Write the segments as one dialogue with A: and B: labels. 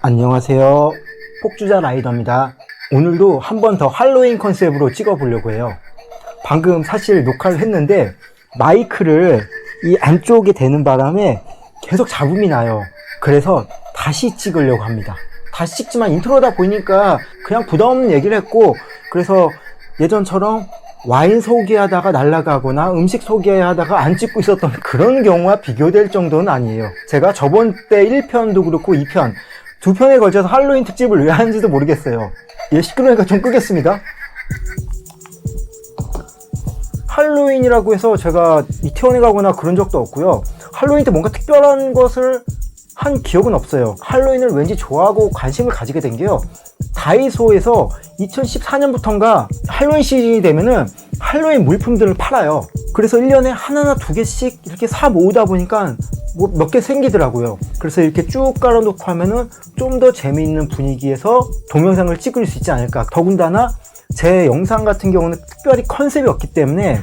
A: 안녕하세요. 폭주자 라이더입니다. 오늘도 한 번 더 할로윈 컨셉으로 찍어보려고 해요. 방금 사실 녹화를 했는데 마이크를 이 안쪽에 대는 바람에 계속 잡음이 나요. 그래서 다시 찍으려고 합니다. 다시 찍지만 인트로다 보니까 그냥 부담 없는 얘기를 했고, 그래서 예전처럼 와인 소개하다가 날아가거나 음식 소개하다가 안 찍고 있었던 그런 경우와 비교될 정도는 아니에요. 제가 저번 때 1편도 그렇고 2편, 두 편에 걸쳐서 할로윈 특집을 왜 하는지도 모르겠어요. 시끄러우니까 좀 끄겠습니다. 할로윈이라고 해서 제가 이태원에 가거나 그런 적도 없고요. 할로윈 때 뭔가 특별한 것을 한 기억은 없어요. 할로윈을 왠지 좋아하고 관심을 가지게 된 게요, 다이소에서 2014년부터인가 할로윈 시즌이 되면은 할로윈 물품들을 팔아요. 그래서 1년에 하나나 두 개씩 이렇게 사 모으다 보니까 뭐 몇 개 생기더라고요. 그래서 이렇게 쭉 깔아놓고 하면은 좀 더 재미있는 분위기에서 동영상을 찍을 수 있지 않을까. 더군다나 제 영상 같은 경우는 특별히 컨셉이 없기 때문에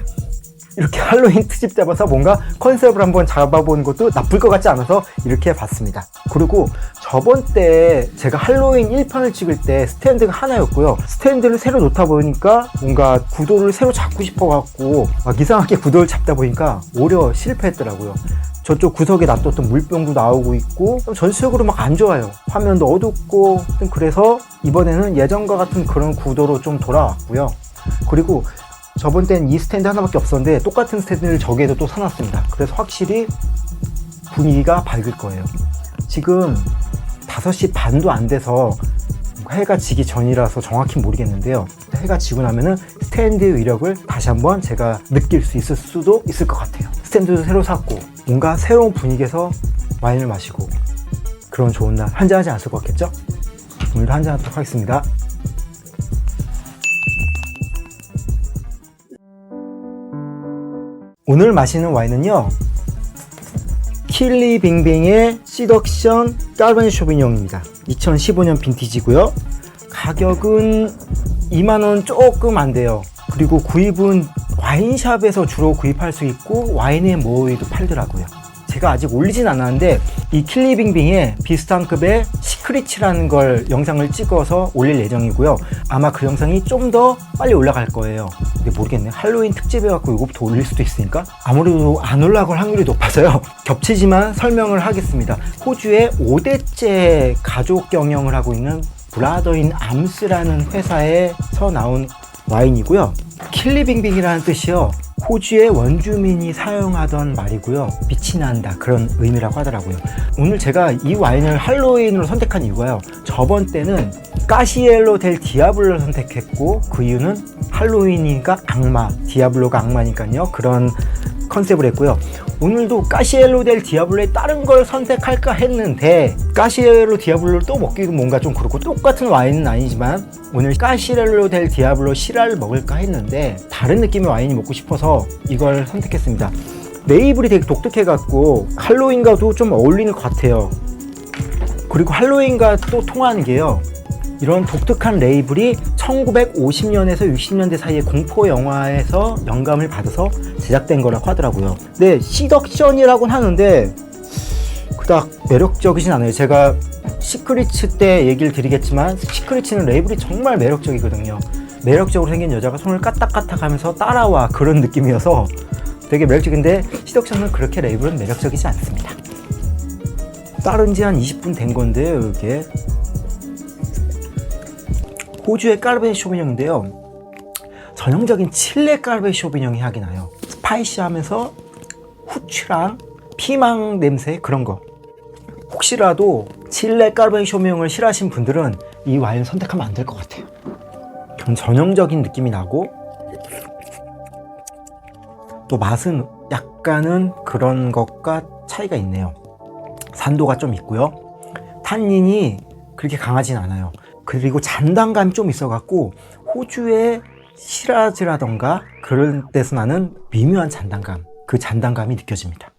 A: 이렇게 할로윈 특집 잡아서 뭔가 컨셉을 한번 잡아보는 것도 나쁠 것 같지 않아서 이렇게 해봤습니다. 그리고 저번 때 제가 할로윈 1편을 찍을 때 스탠드가 하나였고요. 스탠드를 새로 놓다 보니까 뭔가 구도를 새로 잡고 싶어갖고 막 이상하게 구도를 잡다 보니까 오히려 실패했더라고요. 저쪽 구석에 놔뒀던 물병도 나오고 있고 전체적으로 막 안 좋아요. 화면도 어둡고. 그래서 이번에는 예전과 같은 그런 구도로 좀 돌아왔고요. 그리고 저번 땐 이 스탠드 하나밖에 없었는데 똑같은 스탠드를 저기에도 또 사놨습니다. 그래서 확실히 분위기가 밝을 거예요. 지금 5시 반도 안 돼서 해가 지기 전이라서 정확히 모르겠는데요, 해가 지고 나면은 스탠드의 위력을 다시 한번 제가 느낄 수 있을 수도 있을 것 같아요. 스탠드도 새로 샀고 뭔가 새로운 분위기에서 와인을 마시고 그런 좋은 날 한잔하지 않을 것 같겠죠? 오늘도 한잔하도록 하겠습니다. 오늘 마시는 와인은요, 킬리빙빙의 시덕션 까베르네 쇼비뇽입니다. 2015년 빈티지고요. 가격은 2만원 조금 안 돼요. 그리고 구입은 와인샵에서 주로 구입할 수 있고 와인의 모이도 팔더라고요. 제가 아직 올리진 않았는데 이 킬리빙빙의 비슷한 급의 시크릿이라는 걸 영상을 찍어서 올릴 예정이고요. 아마 그 영상이 좀 더 빨리 올라갈 거예요. 근데 모르겠네. 할로윈 특집에 갖고 이거부터 올릴 수도 있으니까 아무래도 안 올라갈 확률이 높아서요. 겹치지만 설명을 하겠습니다. 호주의 5대째 가족 경영을 하고 있는 브라더인 암스라는 회사에서 나온 와인이고요. 킬리빙빙이라는 뜻이요, 호주의 원주민이 사용하던 말이고요. 빛이 난다, 그런 의미라고 하더라고요. 오늘 제가 이 와인을 할로윈으로 선택한 이유가요, 저번 때는 까시엘로 델 디아블로를 선택했고 그 이유는 할로윈이니까 악마, 디아블로가 악마니까요, 그런 컨셉을 했고요. 오늘도 까시엘로 델 디아블로의 다른 걸 선택할까 했는데 까시엘로 디아블로를 또 먹기도 뭔가 좀 그렇고, 똑같은 와인은 아니지만 오늘 까시엘로 델 디아블로 시라를 먹을까 했는데 다른 느낌의 와인이 먹고 싶어서 이걸 선택했습니다. 레이블이 되게 독특해갖고 할로윈과도 좀 어울리는 것 같아요. 그리고 할로윈과 또 통하는 게요, 이런 독특한 레이블이 1950년에서 60년대 사이에 공포 영화에서 영감을 받아서 제작된 거라고 하더라고요. 네, 시덕션이라고는 하는데 그닥 매력적이진 않아요. 제가 시크릿츠 때 얘기를 드리겠지만 시크릿츠는 레이블이 정말 매력적이거든요. 매력적으로 생긴 여자가 손을 까딱까딱 하면서 따라와, 그런 느낌이어서 되게 매력적인데 시덕션은 그렇게 레이블은 매력적이지 않습니다. 따른 지 한 20분 된 건데요, 이게 호주의 까베르네 쇼비뇽인데요, 전형적인 칠레 까베르네 쇼비뇽이 하긴 나요. 스파이시하면서 후추랑 피망 냄새, 그런 거. 혹시라도 칠레 까베르네 쇼비뇽을 싫어하시는 분들은 이 와인 선택하면 안 될 것 같아요. 그런 전형적인 느낌이 나고 또 맛은 약간은 그런 것과 차이가 있네요. 산도가 좀 있고요. 탄닌이 그렇게 강하진 않아요. 그리고 잔당감이 좀 있어갖고 호주의 시라즈라던가 그런 데서 나는 미묘한 잔당감, 그 잔당감이 느껴집니다.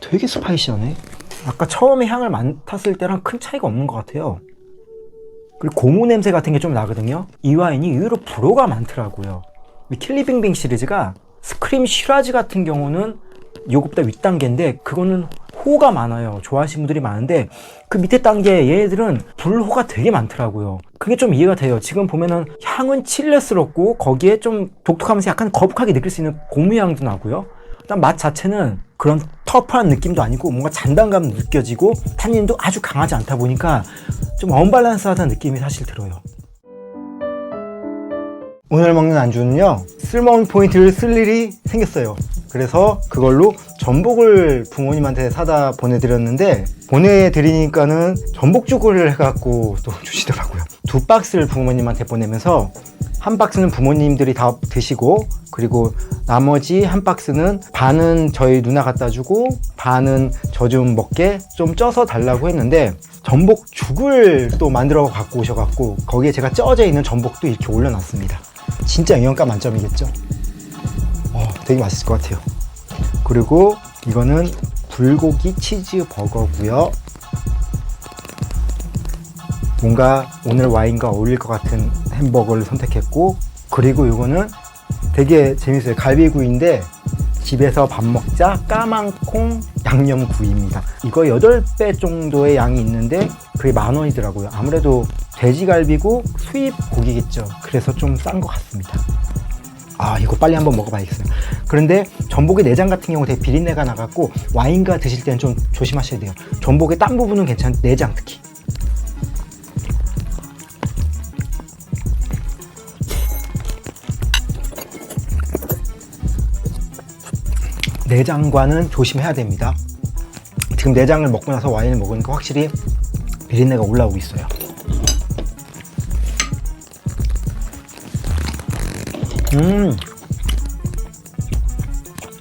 A: 되게 스파이시하네. 아까 처음에 향을 맡았을 때랑 큰 차이가 없는 것 같아요. 그리고 고무 냄새 같은 게 좀 나거든요. 이 와인이 의외로 불호가 많더라고요. 킬리빙빙 시리즈가 스크림 시라즈 같은 경우는 요것보다 윗단계인데 그거는 호가 많아요. 좋아하시는 분들이 많은데 그 밑에 단계 얘네들은 불호가 되게 많더라고요. 그게 좀 이해가 돼요. 지금 보면은 향은 칠레스럽고 거기에 좀 독특하면서 약간 거북하게 느낄 수 있는 고무향도 나고요. 일단 맛 자체는 그런 터프한 느낌도 아니고 뭔가 잔단감 느껴지고 탄닌도 아주 강하지 않다 보니까 좀 언밸런스하다는 느낌이 사실 들어요. 오늘 먹는 안주는요, 쓸모없는 포인트를 쓸 일이 생겼어요. 그래서 그걸로 전복을 부모님한테 사다 보내드렸는데, 보내드리니까는 전복죽을 해갖고 또 주시더라고요. 2박스를 부모님한테 보내면서 한 박스는 부모님들이 다 드시고, 그리고 나머지 한 박스는 반은 저희 누나 갖다 주고 반은 저 좀 먹게 좀 쪄서 달라고 했는데, 전복죽을 또 만들어 갖고 오셔갖고 거기에 제가 쪄져 있는 전복도 이렇게 올려놨습니다. 진짜 영양가 만점이겠죠? 되게 맛있을 것 같아요. 그리고 이거는 불고기 치즈 버거고요. 뭔가 오늘 와인과 어울릴 것 같은 햄버거를 선택했고, 그리고 이거는 되게 재밌어요. 갈비구이인데 집에서 밥 먹자 까망콩 양념구이입니다. 이거 8배 정도의 양이 있는데 그게 10,000원이더라고요. 아무래도 돼지갈비고 수입 고기겠죠. 그래서 좀 싼 것 같습니다. 이거 빨리 한번 먹어봐야겠어요. 그런데 전복의 내장 같은 경우 되게 비린내가 나갖고 와인과 드실 때는 좀 조심하셔야 돼요. 전복의 딴 부분은 괜찮은데 내장 특히. 내장과는 조심해야 됩니다. 지금 내장을 먹고 나서 와인을 먹으니까 확실히 비린내가 올라오고 있어요.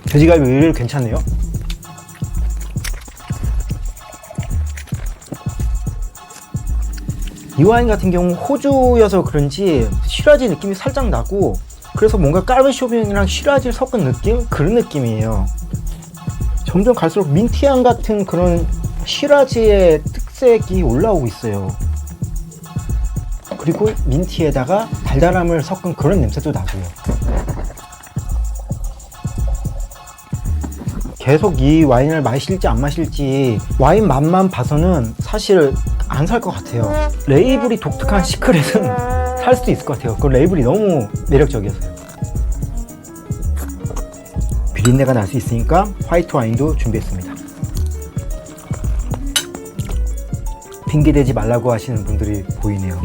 A: 돼지갈비 의외로 괜찮네요. 이 와인 같은 경우 호주여서 그런지 시라지 느낌이 살짝 나고, 그래서 뭔가 까르베 쇼비뇽이랑 시라지를 섞은 느낌? 그런 느낌이에요. 점점 갈수록 민트향 같은 그런 시라지의 특색이 올라오고 있어요. 그리고 민트에다가 달달함을 섞은 그런 냄새도 나고요. 계속 이 와인을 마실지 안 마실지 와인 맛만 봐서는 사실 안 살 것 같아요. 레이블이 독특한 시크릿은 살 수도 있을 것 같아요. 그 레이블이 너무 매력적이었어요. 비린내가 날 수 있으니까 화이트 와인도 준비했습니다. 핑계대지 말라고 하시는 분들이 보이네요.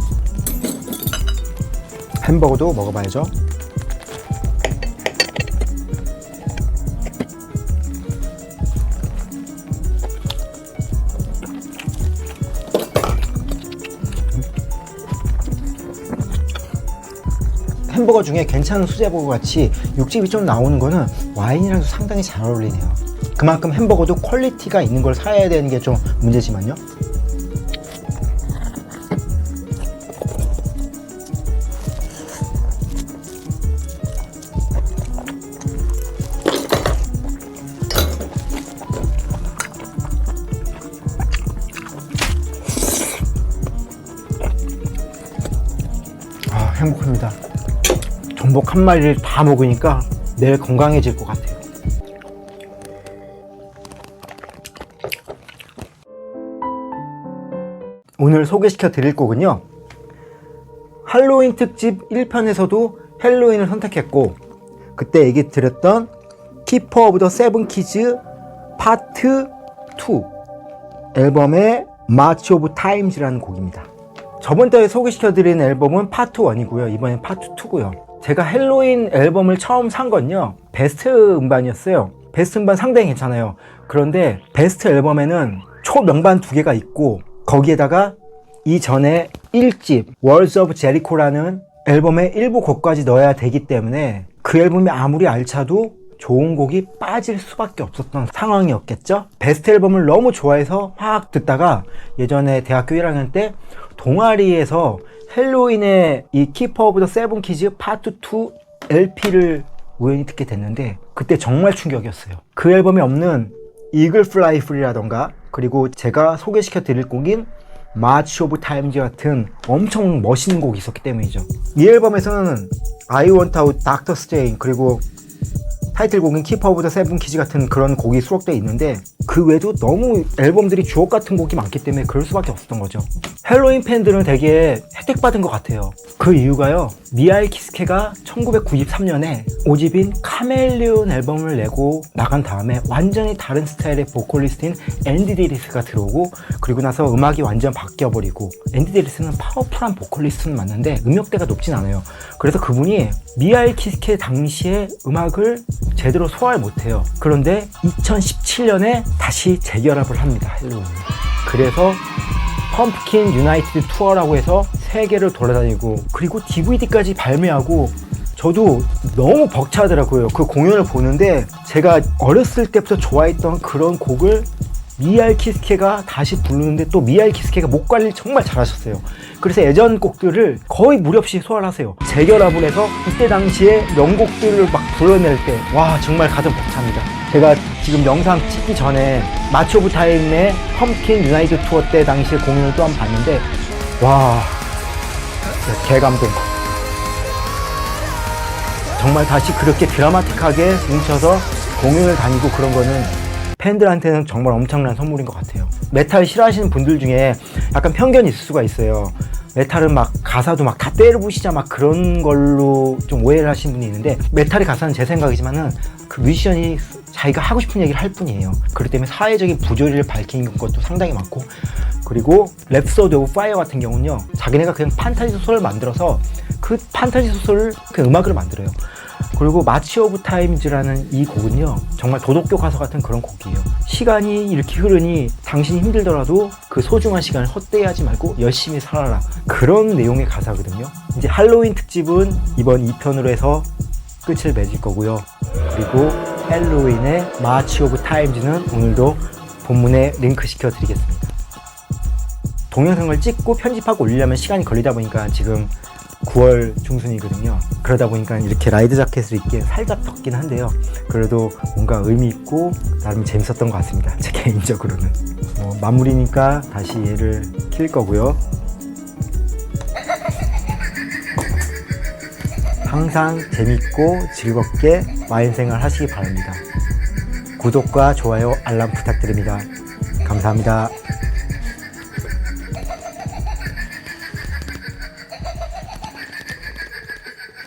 A: 햄버거도 먹어봐야죠. 햄버거 중에 괜찮은 수제버거 같이 육즙이 좀 나오는 거는 와인이랑도 상당히 잘 어울리네요. 그만큼 햄버거도 퀄리티가 있는 걸 사야 되는 게 좀 문제지만요. 행복합니다. 전복 한 마리를 다 먹으니까 내일 건강해질 것 같아요. 오늘 소개시켜 드릴 곡은요, 할로윈 특집 1편에서도 헬로윈을 선택했고, 그때 얘기 드렸던 키퍼 오브 더 세븐 키즈 파트 2 앨범의 마치 오브 타임즈라는 곡입니다. 저번 달에 소개시켜드린 앨범은 파트 1이고요. 이번엔 파트 2고요. 제가 헬로윈 앨범을 처음 산 건요, 베스트 음반이었어요. 베스트 음반 상당히 괜찮아요. 그런데 베스트 앨범에는 초명반 2개가 있고, 거기에다가 이전에 1집 Walls of Jericho라는 앨범의 일부 곡까지 넣어야 되기 때문에 그 앨범이 아무리 알차도 좋은 곡이 빠질 수밖에 없었던 상황이었겠죠. 베스트 앨범을 너무 좋아해서 확 듣다가 예전에 대학교 1학년 때 동아리에서 헬로윈의 이 키퍼 오브 더 세븐 키즈 파트 2 LP를 우연히 듣게 됐는데, 그때 정말 충격이었어요. 그 앨범에 없는 이글 플라이 프리라던가, 그리고 제가 소개시켜 드릴 곡인 마치 오브 타임즈 같은 엄청 멋있는 곡이 있었기 때문이죠. 이 앨범에서는 I Want Out Dr. Strange, 그리고 타이틀곡인 Keep Up the Seven Keys 같은 그런 곡이 수록되어 있는데 그 외에도 너무 앨범들이 주옥 같은 곡이 많기 때문에 그럴 수밖에 없었던 거죠. 헬로윈 팬들은 되게 혜택받은 것 같아요. 그 이유가요, 미하일 키스케가 1993년에 5집인 카멜레온 앨범을 내고 나간 다음에 완전히 다른 스타일의 보컬리스트인 앤디 데이비스가 들어오고, 그리고 나서 음악이 완전 바뀌어버리고, 앤디 데이비스는 파워풀한 보컬리스트는 맞는데 음역대가 높진 않아요. 그래서 그분이 미하일 키스케 당시의 음악을 제대로 소화를 못해요. 그런데 2017년에 다시 재결합을 합니다, 헬로윈이. 그래서 펌프킨 유나이티드 투어라고 해서 세계를 돌아다니고, 그리고 DVD까지 발매하고, 저도 너무 벅차더라고요. 그 공연을 보는데 제가 어렸을 때부터 좋아했던 그런 곡을 미하일 키스케가 다시 부르는데, 또 미하일 키스케가 목 관리를 정말 잘하셨어요. 그래서 예전 곡들을 거의 무리 없이 소화를 하세요. 재결합을 해서 이때 당시에 명곡들을 막 불러낼 때, 와, 정말 가슴 벅찹니다. 제가 지금 영상 찍기 전에 마치 오브 타임의 펌킨 유나이티드 투어 때 당시에 공연을 또 한 번 봤는데, 와, 개감동. 정말 다시 그렇게 드라마틱하게 뭉쳐서 공연을 다니고 그런 거는 팬들한테는 정말 엄청난 선물인 것 같아요. 메탈 싫어하시는 분들 중에 약간 편견이 있을 수가 있어요. 메탈은 막 가사도 막 다 때려부시자 막 그런 걸로 좀 오해를 하시는 분이 있는데, 메탈의 가사는 제 생각이지만은 그 뮤지션이 자기가 하고 싶은 얘기를 할 뿐이에요. 그렇기 때문에 사회적인 부조리를 밝히는 것도 상당히 많고, 그리고 랩소드 오브 파이어 같은 경우는요, 자기네가 그냥 판타지 소설을 만들어서 그 판타지 소설을 그 음악으로 만들어요. 그리고 마치 오브 타임즈라는 이 곡은요, 정말 도덕교 가사 같은 그런 곡이에요. 시간이 이렇게 흐르니 당신이 힘들더라도 그 소중한 시간을 헛되이 하지 말고 열심히 살아라, 그런 내용의 가사거든요. 이제 할로윈 특집은 이번 2편으로 해서 끝을 맺을 거고요. 그리고 할로윈의 마치 오브 타임즈는 오늘도 본문에 링크 시켜 드리겠습니다. 동영상을 찍고 편집하고 올리려면 시간이 걸리다 보니까 지금 9월 중순이거든요. 그러다 보니까 이렇게 라이드 자켓을 입기에 살짝 덥긴 한데요, 그래도 뭔가 의미 있고 나름 재밌었던 것 같습니다, 제 개인적으로는. 마무리니까 다시 얘를 킬 거고요. 항상 재밌고 즐겁게 와인 생활 하시기 바랍니다. 구독과 좋아요, 알람 부탁드립니다. 감사합니다.